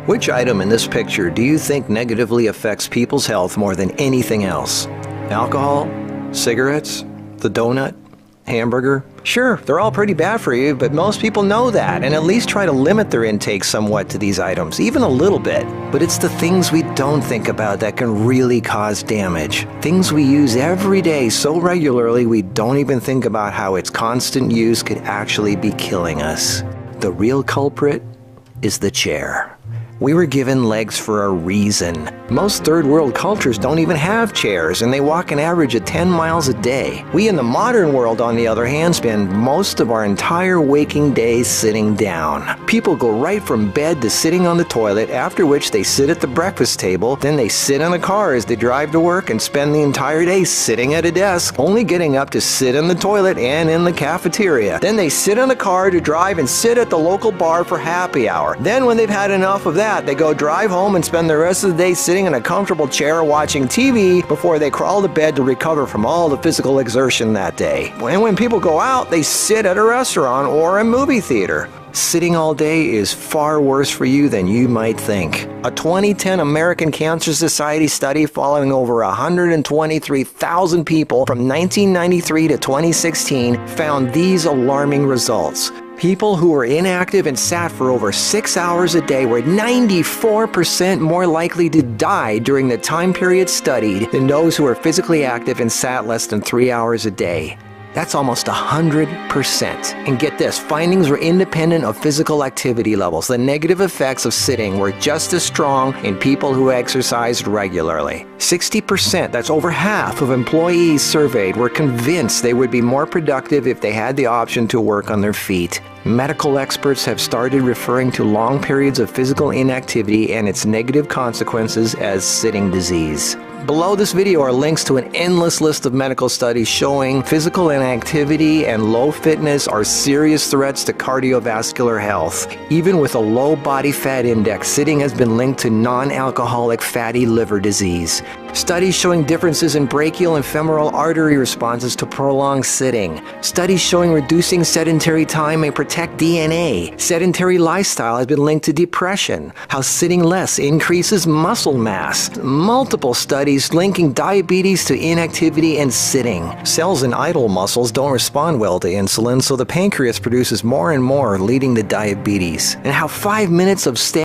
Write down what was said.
Which item in this picture do you think negatively affects people's health more than anything else? Alcohol? Cigarettes? The donut? Hamburger? Sure, they're all pretty bad for you, but most people know that and at least try to limit their intake somewhat to these items, even a little bit. But it's the things we don't think about that can really cause damage. Things we use every day so regularly we don't even think about how its constant use could actually be killing us. The real culprit is the chair. We were given legs for a reason. Most third world cultures don't even have chairs, and they walk an average of 10 miles a day. We in the modern world, on the other hand, spend most of our entire waking days sitting down. People go right from bed to sitting on the toilet, after which they sit at the breakfast table, then they sit in the car as they drive to work and spend the entire day sitting at a desk, only getting up to sit in the toilet and in the cafeteria. Then they sit in the car to drive and sit at the local bar for happy hour. Then when they've had enough of that, they go drive home and spend the rest of the day sitting in a comfortable chair watching TV before they crawl to bed to recover from all the physical exertion that day. And when people go out, they sit at a restaurant or a movie theater. Sitting all day is far worse for you than you might think. A 2010 American Cancer Society study following over 123,000 people from 1993 to 2016 found these alarming results. People who were inactive and sat for over 6 hours a day were 94% more likely to die during the time period studied than those who were physically active and sat less than 3 hours a day. That's almost 100%. And get this, findings were independent of physical activity levels. The negative effects of sitting were just as strong in people who exercised regularly. 60%, that's over half of employees surveyed, were convinced they would be more productive if they had the option to work on their feet. Medical experts have started referring to long periods of physical inactivity and its negative consequences as sitting disease. Below this video are links to an endless list of medical studies showing physical inactivity and low fitness are serious threats to cardiovascular health. Even with a low body fat index, sitting has been linked to non-alcoholic fatty liver disease. Studies showing differences in brachial and femoral artery responses to prolonged sitting. Studies showing reducing sedentary time may protect DNA. Sedentary lifestyle has been linked to depression. How sitting less increases muscle mass. Multiple studies linking diabetes to inactivity and sitting. Cells in idle muscles don't respond well to insulin, so the pancreas produces more and more, leading to diabetes. And how 5 minutes of